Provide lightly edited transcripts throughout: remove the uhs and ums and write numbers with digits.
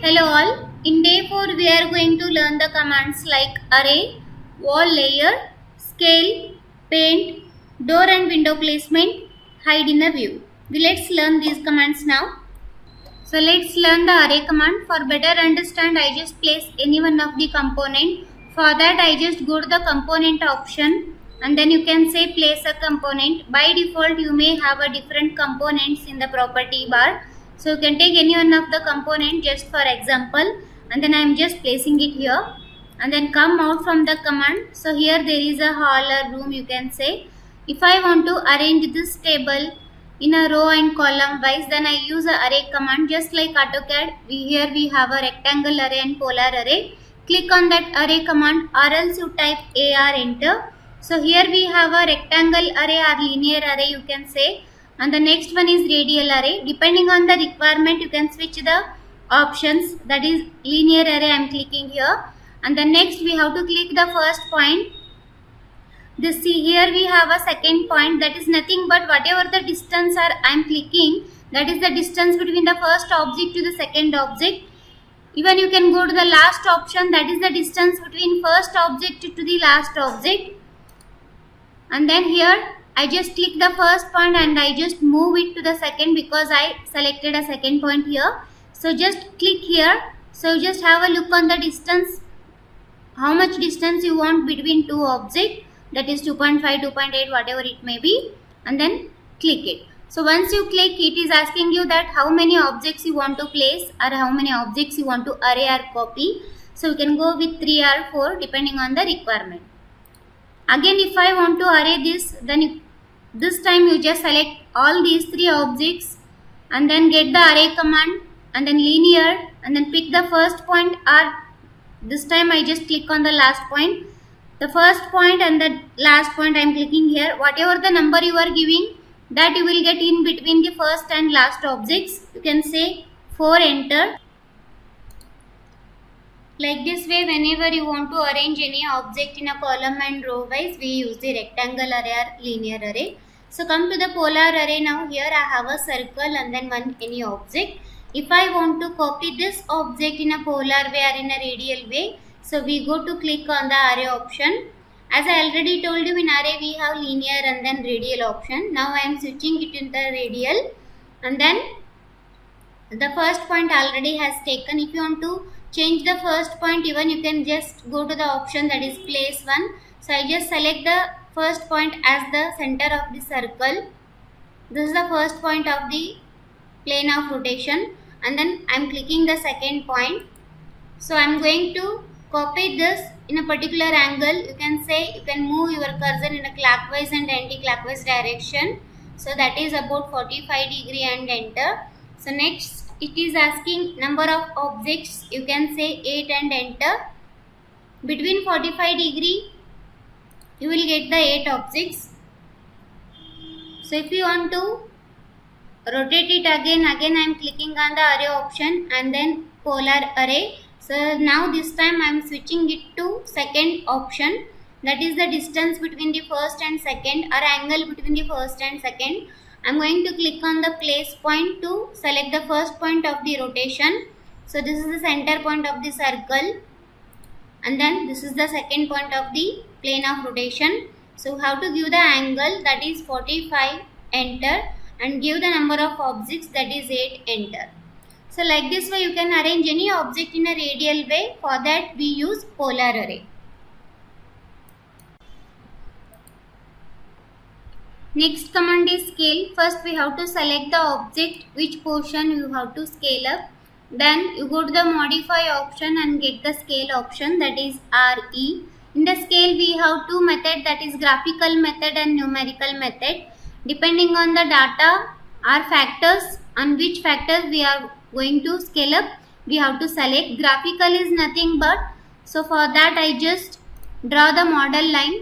Hello all. In day 4 we are going to learn the commands like array, wall layer, scale, paint, door and window placement, hide in the view. Let's learn these commands now. So let's learn the array command. For better understand, I just place any one of the component. For that I just go to the component option and then you can say place a component. By default you may have a different components in the property bar. So you can take any one of the component just for example and then I am just placing it here and then come out from the command. So here there is a hall or room you can say. If I want to arrange this table in a row and column wise, then I use a array command just like AutoCAD. Here we have a rectangle array and polar array. Click on that array command or else you type AR enter. So here we have a rectangle array or linear array you can say, and the next one is radial array. Depending on the requirement you can switch the options. That is linear array I am clicking here, and the next we have to click the first point. This see here we have a second point, that is nothing but whatever the distance I am clicking, that is the distance between the first object to the second object. Even you can go to the last option, that is the distance between first object to the last object. And then here I just click the first point and I just move it to the second because I selected a second point here. So just click here. So just have a look on the distance, how much distance you want between two objects, that is 2.5, 2.8, whatever it may be, and then click it. So once you click, it is asking you that how many objects you want to place or how many objects you want to array or copy. So you can go with 3 or 4 depending on the requirement. Again, if I want to array this, then this time you just select all these 3 objects and then get the array command and then linear and then pick the first point, or this time I just click on the last point. The first point and the last point I am clicking here. Whatever the number you are giving, that you will get in between the first and last objects. You can say 4 enter. Like this way, whenever you want to arrange any object in a column and row wise, we use the rectangle array or linear array. So come to the polar array now. Here I have a circle and then any object. If I want to copy this object in a polar way or in a radial way, so we go to click on the array option. As I already told you, in array we have linear and then radial option. Now I am switching it into the radial, and then the first point already has taken. If you want to change the first point, even you can just go to the option that is place one. So I just select the first point as the center of the circle. This is the first point of the plane of rotation, and then I am clicking the second point. So I am going to copy this in a particular angle. You can say you can move your cursor in a clockwise and anti-clockwise direction. So that is about 45 degree and enter. So next it is asking number of objects. You can say 8 and enter. Between 45 degree you will get the 8 objects. So if you want to rotate it again I am clicking on the array option and then polar array. So now this time I am switching it to second option, that is the distance between the first and second or angle between the first and second. I am going to click on the place point to select the first point of the rotation. So this is the center point of the circle and then this is the second point of the plane of rotation. So how to give the angle, that is 45 enter, and give the number of objects, that is 8 enter. So like this way you can arrange any object in a radial way. For that we use polar array. Next command is scale. First we have to select the object, which portion you have to scale up. Then you go to the modify option and get the scale option, that is RE. In the scale we have two methods, that is graphical method and numerical method. Depending on the data or factors, on which factors we are going to scale up, we have to select. Graphical is nothing but, so for that I just draw the model line.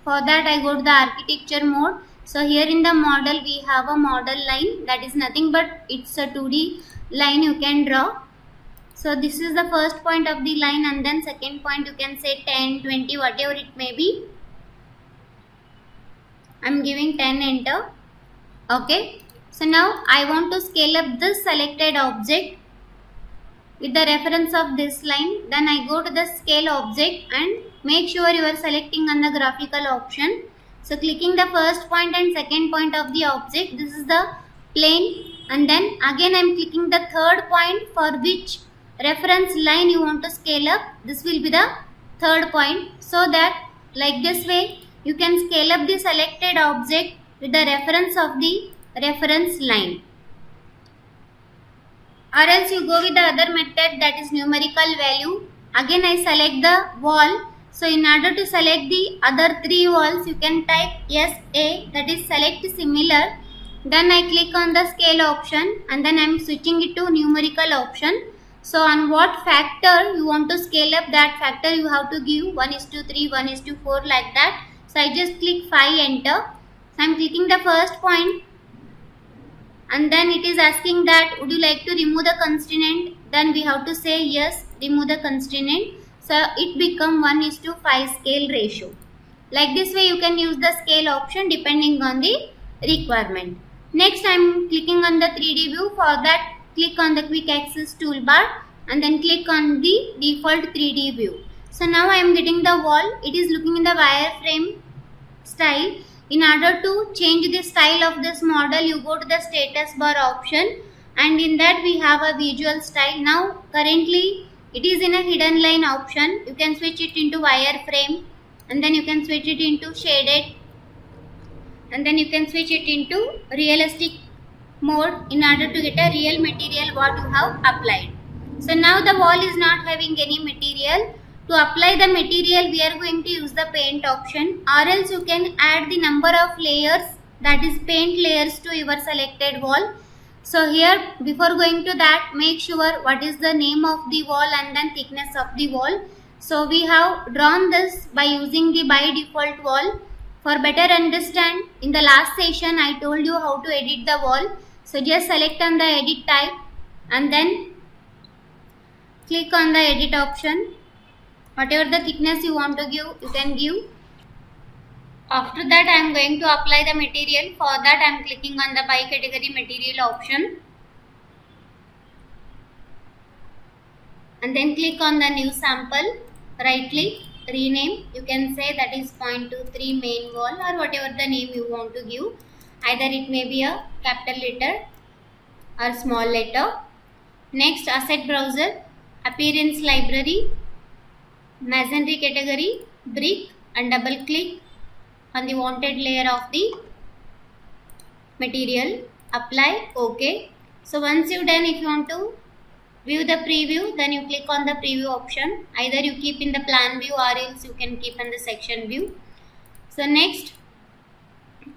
For that I go to the architecture mode. So here in the model we have a model line, that is nothing but it's a 2D line you can draw. So this is the first point of the line and then second point you can say 10, 20, whatever it may be. I am giving 10 enter. Okay. So now I want to scale up this selected object. with the reference of this line. Then I go to the scale object and make sure you are selecting on the graphical option. So clicking the first point and second point of the object, this is the plane, and then again I am clicking the third point for which reference line you want to scale up. This will be the third point, so that like this way you can scale up the selected object with the reference of the reference line. Or else you go with the other method, that is numerical value. Again I select the wall. So in order to select the other three walls, you can type SA, that is select similar. Then I click on the scale option and then I am switching it to numerical option. So on what factor you want to scale up, that factor you have to give 1:3, 1:4 like that. So I just click 5, enter. So I am clicking the first point and then it is asking that would you like to remove the constraint. Then we have to say yes, remove the constraint. So it become 1:5 scale ratio. Like this way you can use the scale option depending on the requirement. Next I am clicking on the 3D view. For that click on the quick access toolbar and then click on the default 3D view. So now I am getting the wall. It is looking in the wireframe style. In order to change the style of this model, you go to the status bar option and in that we have a visual style. Now currently it is in a hidden line option. You can switch it into wireframe and then you can switch it into shaded and then you can switch it into realistic mode in order to get a real material what you have applied. So now the wall is not having any material. To apply the material we are going to use the paint option, or else you can add the number of layers, that is paint layers, to your selected wall. So here before going to that, make sure what is the name of the wall and then thickness of the wall. So we have drawn this by using the by default wall. For better understand, in the last session I told you how to edit the wall. So just select on the edit type and then click on the edit option. Whatever the thickness you want to give, you can give. After that I am going to apply the material. For that I am clicking on the by category material option and then click on the new sample, right click, rename. You can say that is 0.23 main wall or whatever the name you want to give. Either it may be a capital letter or small letter. Next, asset browser, appearance library, masonry category, brick, and double click on the wanted layer of the material. Apply, OK. So once you done, if you want to view the preview, then you click on the preview option. Either you keep in the plan view or else you can keep in the section view. So next,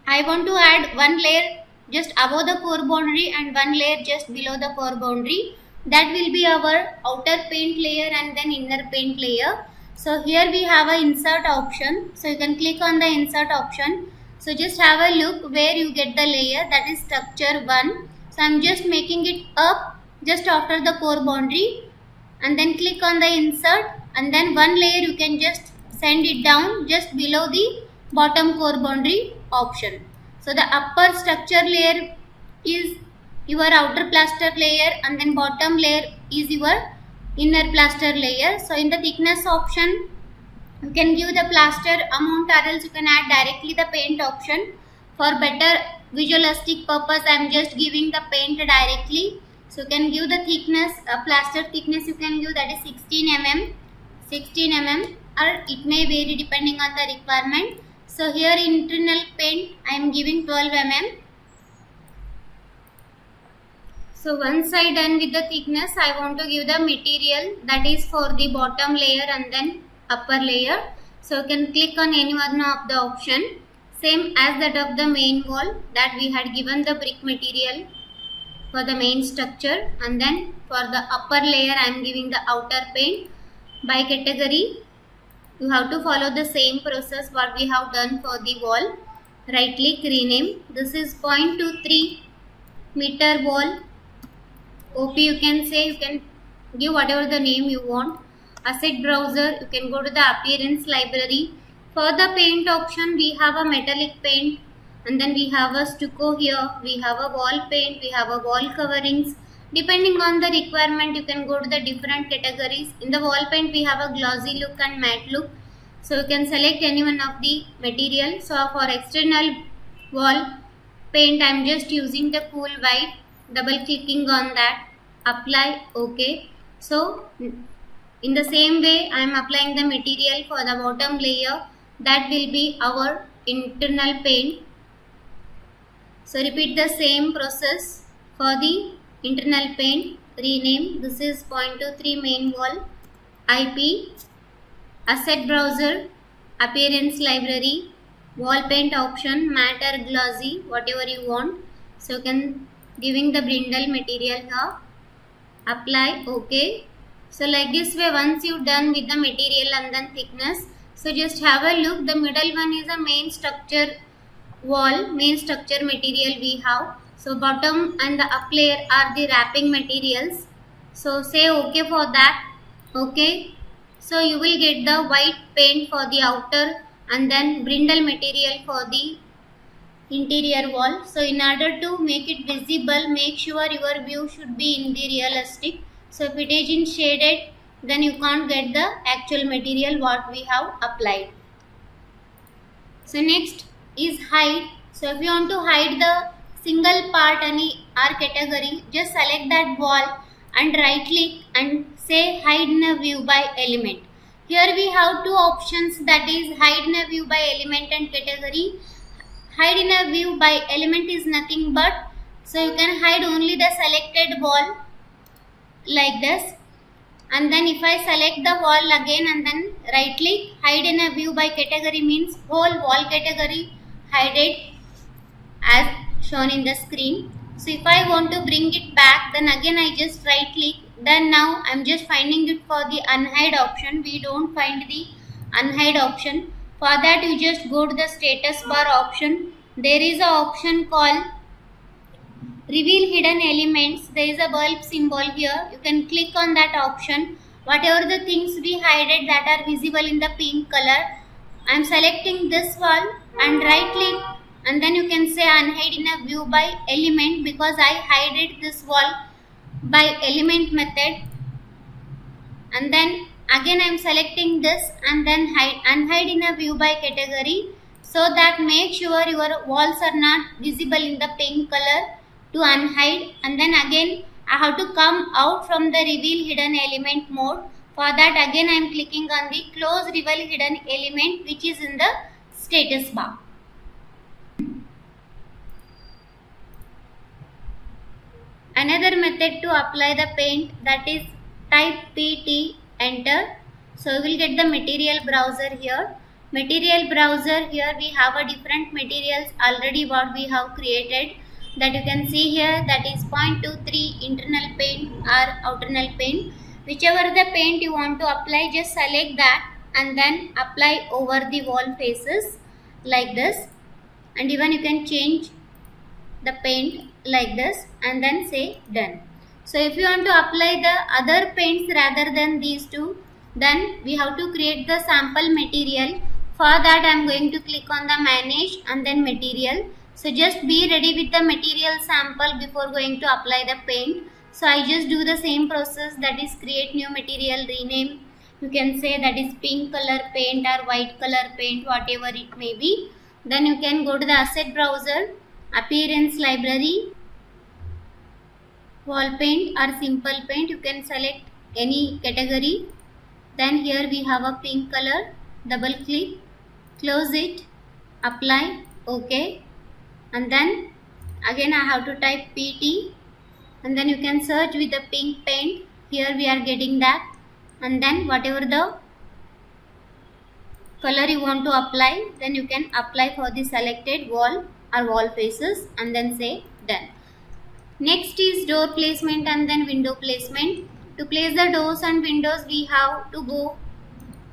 I want to add one layer just above the core boundary and one layer just below the core boundary. That will be our outer paint layer and then inner paint layer. So here we have a insert option. So you can click on the insert option. So just have a look where you get the layer, that is structure 1. So I am just making it up just after the core boundary and then click on the insert and then one layer you can just send it down just below the bottom core boundary option. So the upper structure layer is your outer plaster layer and then bottom layer is your inner plaster layer. So in the thickness option you can give the plaster amount or else you can add directly the paint option. For better visualistic purpose I am just giving the paint directly. So you can give the thickness, plaster thickness you can give, that is 16 mm or it may vary depending on the requirement. So here internal paint I am giving 12 mm. So once I done with the thickness, I want to give the material, that is for the bottom layer and then upper layer. So you can click on any one of the option, same as that of the main wall, that we had given the brick material for the main structure, and then for the upper layer I am giving the outer paint. By category you have to follow the same process what we have done for the wall. Right click, rename. This is 0.23 meter wall. OP you can say, you can give whatever the name you want. Asset browser, you can go to the appearance library. For the paint option we have a metallic paint and then we have a stucco here, we have a wall paint, we have a wall coverings Depending on the requirement, you can go to the different categories. In the wall paint, we have a glossy look and matte look. So you can select any one of the material. So for external wall paint, I am just using the cool white. Double clicking on that, apply, OK. So in the same way, I am applying the material for the bottom layer. That will be our internal paint. So repeat the same process for the internal paint. Rename. This is 0.23 main wall. IP. Asset browser. Appearance library. Wall paint option. Matte or glossy. Whatever you want. So you can giving the brindle material here. Apply. OK. So like this way, once you done with the material and then thickness, so just have a look. The middle one is a main structure wall, main structure material we have. So bottom and the up layer are the wrapping materials. So say OK for that. OK. So you will get the white paint for the outer and then brindle material for the interior wall. So in order to make it visible, make sure your view should be in the realistic. So if it is in shaded, then you can't get the actual material what we have applied. So next is hide. So if you want to hide the single part any or category, just select that wall and right click and say hide in a view by element. Here we have two options, that is hide in a view by element and category. Hide in a view by element is nothing but, so you can hide only the selected wall like this, and then if I select the wall again and then right click, hide in a view by category means whole wall category hide it as shown in the screen. So if I want to bring it back, then again I just right click, then now I am just finding it for the unhide option. We don't find the unhide option. For that you just go to the status bar option. There is a option called reveal hidden elements. There is a bulb symbol here. You can click on that option. Whatever the things we hided that are visible in the pink color, I am selecting this wall and right click, and then you can say unhide in a view by element, because I hided this wall by element method. And then again I am selecting this and then unhide in a view by category, so that make sure your walls are not visible in the pink color to unhide. And then again I have to come out from the reveal hidden element mode. For that again I am clicking on the close reveal hidden element, which is in the status bar. Another method to apply the paint, that is type PT, enter. So you will get the material browser here. Material browser, here we have a different materials already what we have created, that you can see here, that is 0.23 internal paint or outer paint. Whichever the paint you want to apply, just select that and then apply over the wall faces like this, and even you can change the paint like this and then say done. So if you want to apply the other paints rather than these two, then we have to create the sample material. For that I am going to click on the manage and then material. So just be ready with the material sample before going to apply the paint. So I just do the same process, that is create new material, rename. You can say that is pink color paint or white color paint, whatever it may be. Then you can go to the asset browser, appearance library, wall paint or simple paint. You can select any category. Then here we have a pink color, double click, close it, apply, OK. And then again I have to type PT, and then you can search with the pink paint. Here we are getting that, and then whatever the color you want to apply, then you can apply for the selected wall or wall faces and then say done. Next is door placement and then window placement. To place the doors and windows, we have to go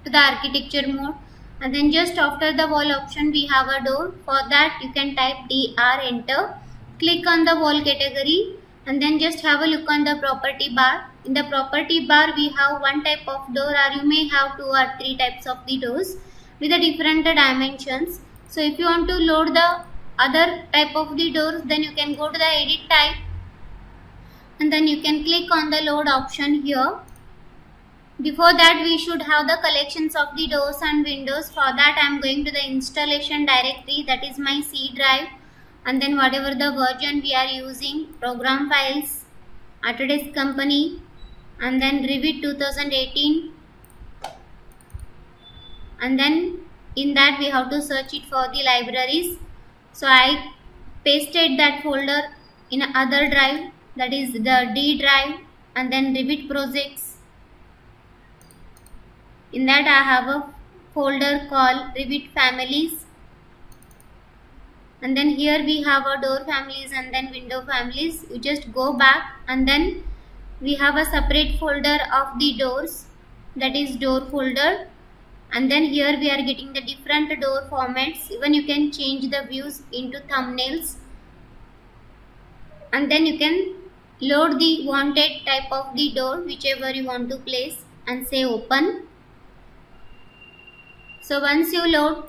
to the architecture mode, and then just after the wall option we have a door. For that you can type DR, enter, click on the wall category, and then just have a look on the property bar. In the property bar we have one type of door, or you may have 2 or 3 types of the doors with the different dimensions. So if you want to load the other type of the doors, then you can go to the edit type and then you can click on the load option here. Before that, we should have the collections of the doors and windows. For that, I am going to the installation directory, that is my C drive, and then whatever the version we are using, program files, Autodesk Company, and then Revit 2018, and then in that we have to search it for the libraries. So I pasted that folder in other drive, that is the D drive, and then Revit projects. In that I have a folder called Revit families, and then here we have a door families and then window families. You just go back, and then we have a separate folder of the doors, that is door folder, and then here we are getting the different door formats. Even you can change the views into thumbnails, and then you can load the wanted type of the door whichever you want to place and say open. So once you load,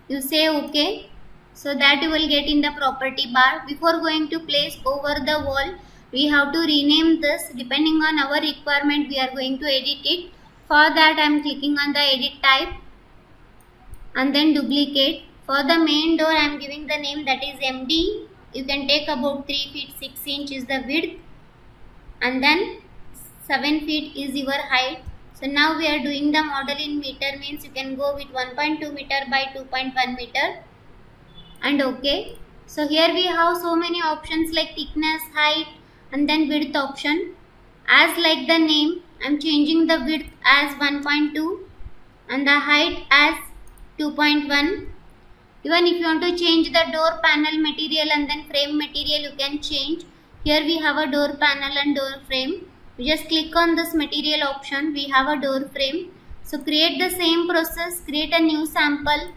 you say OK, so that you will get in the property bar. Before going to place over the wall, we have to rename this. Depending on our requirement, we are going to edit it. For that, I am clicking on the edit type and then duplicate. For the main door, I am giving the name, that is MD. You can take about 3 feet 6 inch is the width, and then 7 feet is your height. So now we are doing the model in meter, means you can go with 1.2 meter by 2.1 meter and OK. So here we have so many options like thickness, height, and then width option. As like the name, I am changing the width as 1.2 and the height as 2.1. Even if you want to change the door panel material and then frame material, you can change. Here we have a door panel and door frame. You just click on this material option, we have a door frame. So create the same process, create a new sample,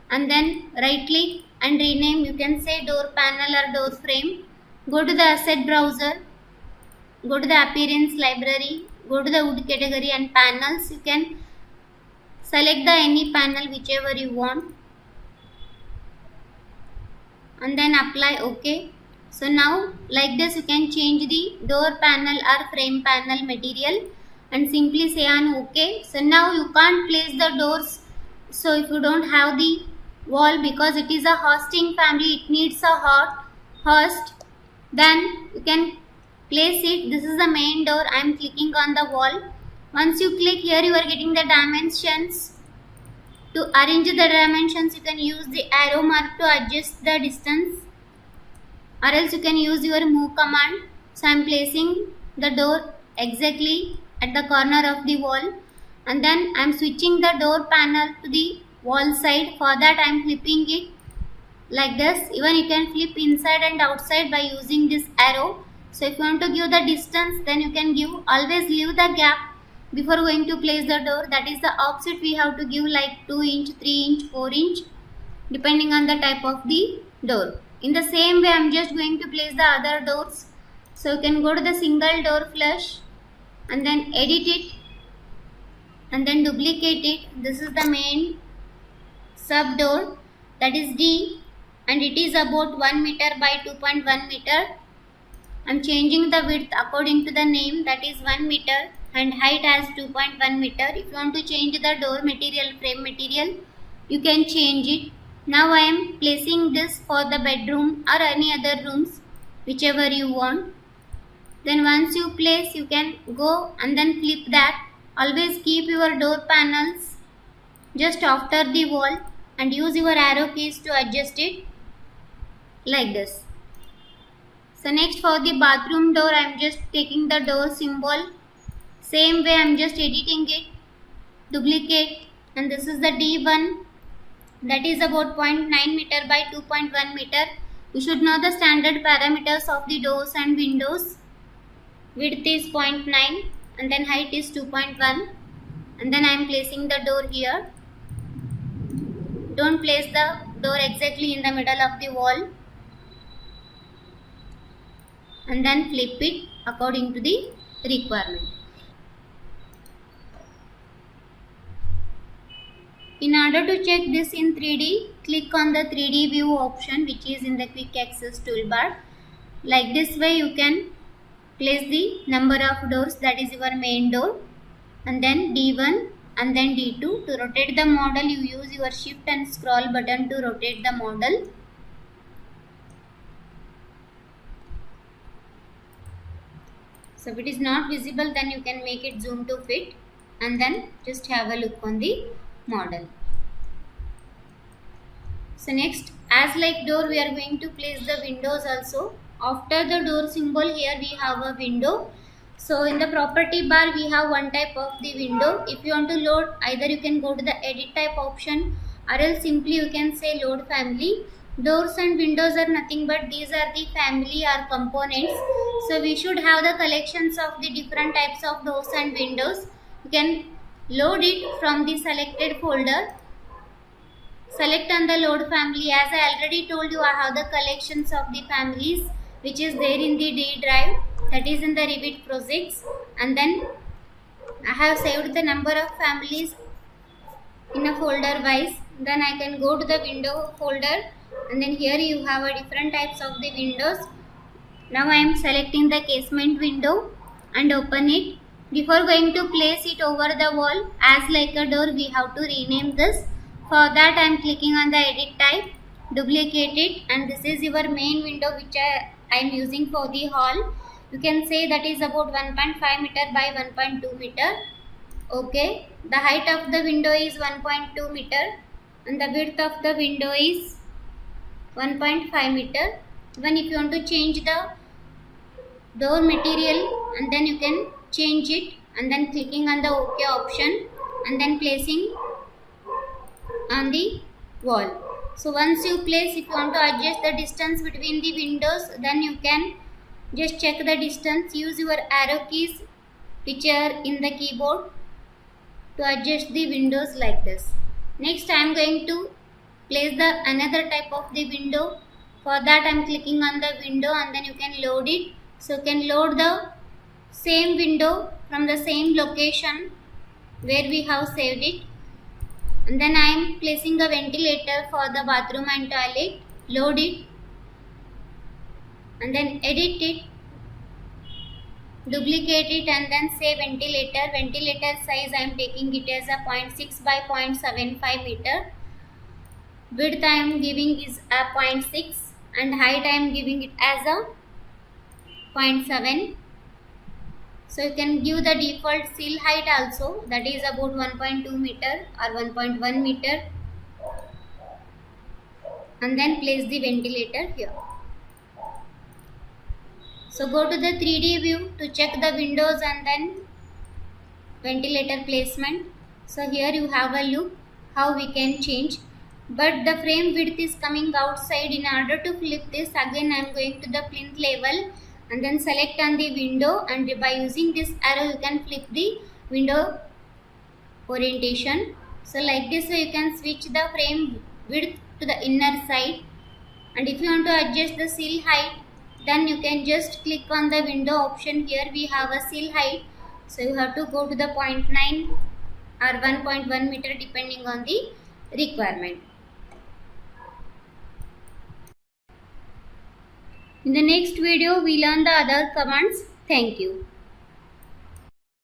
and then right click and rename. You can say door panel or door frame. Go to the asset browser, go to the appearance library, go to the wood category and panels. You can select the any panel whichever you want, and then apply OK. So now like this you can change the door panel or frame panel material and simply say on OK. So now you can't place the doors. So if you don't have the wall, because it is a hosting family, it needs a hot host, then you can place it. This is the main door. I am clicking on the wall. Once you click here, you are getting the dimensions. To arrange the dimensions, you can use the arrow mark to adjust the distance, or else you can use your move command. So I am placing the door exactly at the corner of the wall, and then I am switching the door panel to the wall side. For that I am flipping it like this. Even you can flip inside and outside by using this arrow. So if you want to give the distance, then you can give, always leave the gap before going to place the door. That is the offset we have to give, like 2 inch, 3 inch, 4 inch, depending on the type of the door. In the same way, I am just going to place the other doors. So you can go to the single door flush and then edit it and then duplicate it. This is the main sub door, that is D, and it is about 1 meter by 2.1 meter. I am changing the width according to the name, that is 1 meter, and height as 2.1 meter. If you want to change the door material, frame material, you can change it. Now I am placing this for the bedroom or any other rooms, whichever you want. Then once you place, you can go and then flip that. Always keep your door panels just after the wall and use your arrow keys to adjust it like this. So next for the bathroom door, I am just taking the door symbol. Same way I am just editing it, duplicate, and this is the D1, that is about 0.9 meter by 2.1 meter. You should know the standard parameters of the doors and windows. Width is 0.9 and then height is 2.1, and then I am placing the door here. Don't place the door exactly in the middle of the wall, and then flip it according to the requirement. In order to check this in 3D, click on the 3D view option which is in the quick access toolbar. Like this way you can place the number of doors, that is your main door, and then D1 and then D2. To rotate the model, you use your shift and scroll button to rotate the model. So if it is not visible, then you can make it zoom to fit and then just have a look on the model. So next, as like door, we are going to place the windows also. After the door symbol, here we have a window. So in the property bar, we have one type of the window. If you want to load, either you can go to the edit type option, or else simply you can say load family. Doors and windows are nothing but these are the family or components. So we should have the collections of the different types of doors and windows. You can load it from the selected folder. Select on the load family. As I already told you, I have the collections of the families which is there in the D drive, that is in the Revit projects, and then I have saved the number of families in a folder wise. Then I can go to the window folder, and then here you have a different types of the windows. Now I am selecting the casement window and open it. Before going to place it over the wall as like a door, we have to rename this. For that I am clicking on the edit type, duplicate it, and this is your main window which I am using for the hall. You can say that is about 1.5 meter by 1.2 meter. Okay, the height of the window is 1.2 meter and the width of the window is 1.5 meter. Even if you want to change the door material, and then you can change it, and then clicking on the OK option and then placing on the wall. So once you place, if you want to adjust the distance between the windows, then you can just check the distance. Use your arrow keys which are in the keyboard to adjust the windows like this. Next I am going to place the another type of the window. For that I am clicking on the window and then you can load it. So you can load the same window from the same location where we have saved it. And then I am placing a ventilator for the bathroom and toilet. Load it and then edit it, duplicate it, and then say ventilator. Ventilator size I am taking it as a 0.6 by 0.75 meter. Width I am giving is a 0.6 and height I am giving it as a 0.7. So you can give the default sill height also, that is about 1.2 meter or 1.1 meter, and then place the ventilator here. So go to the 3D view to check the windows and then ventilator placement. So here you have a look how we can change, but the frame width is coming outside. In order to flip this, again I am going to the plinth level and then select on the window, and by using this arrow you can flip the window orientation. So like this way you can switch the frame width to the inner side, and if you want to adjust the sill height, then you can just click on the window option. Here we have a sill height, so you have to go to the 0.9 or 1.1 meter depending on the requirement. In the next video we learn the other commands. Thank you.